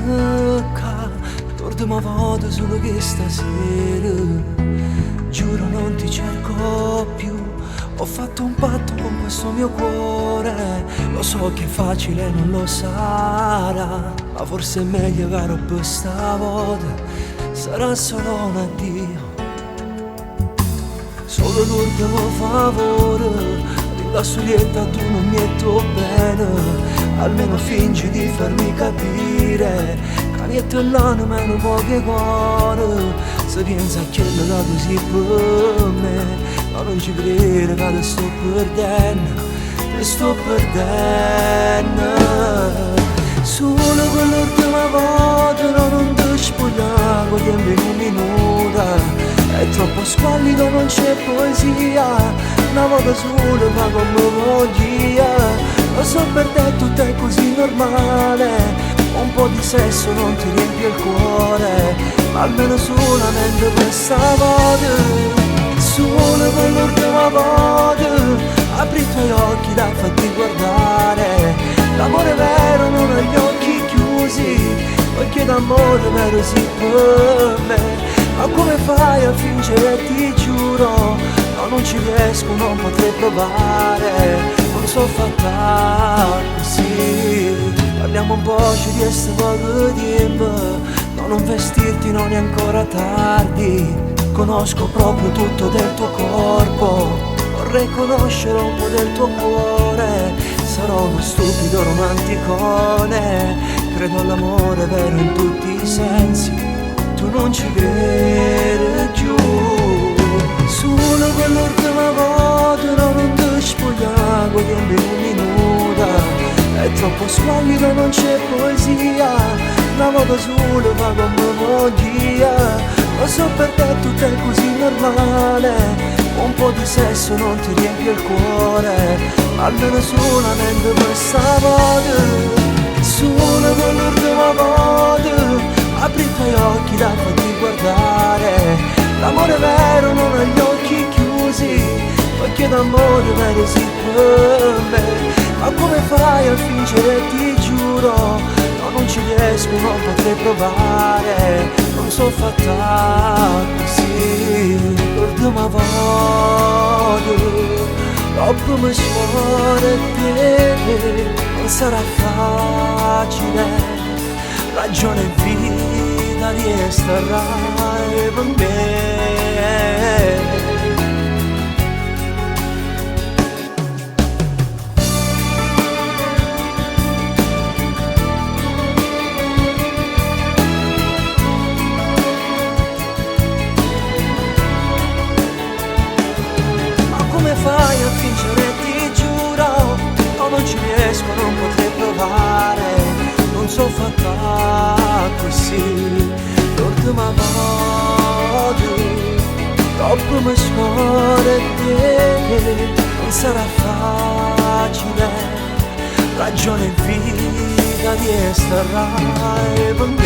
tocca, l'ultima volta solo che stasera, giuro non ti cerco più. Ho fatto un patto con questo mio cuore, lo so che è facile, non lo sarà, ma forse è meglio caro per stavolta, sarà solo un addio. Solo l'ultimo favore, la sulietta tu non mi è tu bene, almeno fingi di farmi capire, canietto l'anima meno poche cuore, se pensa che lo da così per me, ma non ci credo che te sto perdendo, te sto perdendo. Solo quell'ultima volta non ti spogliamo, tempo in un minuto, è troppo squallido, non c'è poesia, una volta solo ma come voglia. Lo so per te tutto è così normale, un po' di sesso non ti riempie il cuore, ma almeno solamente questa volta. Solo quell'ultima volta, apri i tuoi occhi da farti guardare, l'amore vero non ha gli occhi chiusi, perché d'amore vero si per me. Ma come fai a fingere, ti giuro, no, non ci riesco, non potrei provare, non so fatta così. Parliamo un po', ci resta poco tempo, no, non vestirti, non è ancora tardi, conosco proprio tutto del tuo corpo, vorrei conoscere un po' del tuo cuore, sarò uno stupido romanticone, credo all'amore vero in tutti i sensi, tu non ci credi più. Solo quell'ultima volta non ti spogliamo, tempo in un minuto, è troppo squallido, non c'è poesia, una volta solo ma come voglia. Lo so per te tutto è così normale, un po' di sesso non ti riempie il cuore, ma almeno solamente questa volta. Solo quell'ultima volta, apri i tuoi occhi da farti guardare, l'amore vero non ha gli occhi chiusi, perché d'amore vero si per me. Ma come fai a fingere, ti giuro, no, non ci riesco, non potrei provare, non so fatta così. L'ultima volta, troppo mi suona te, non sarà facile, ragione e vita resterai per me. Ma come fai a fingere, ti giuro, no, non ci riesco, non potrei provare, non so fatta così. L'ultima volta, troppo mi scuore te, non sarà facile, ragione e vita di esterai per me.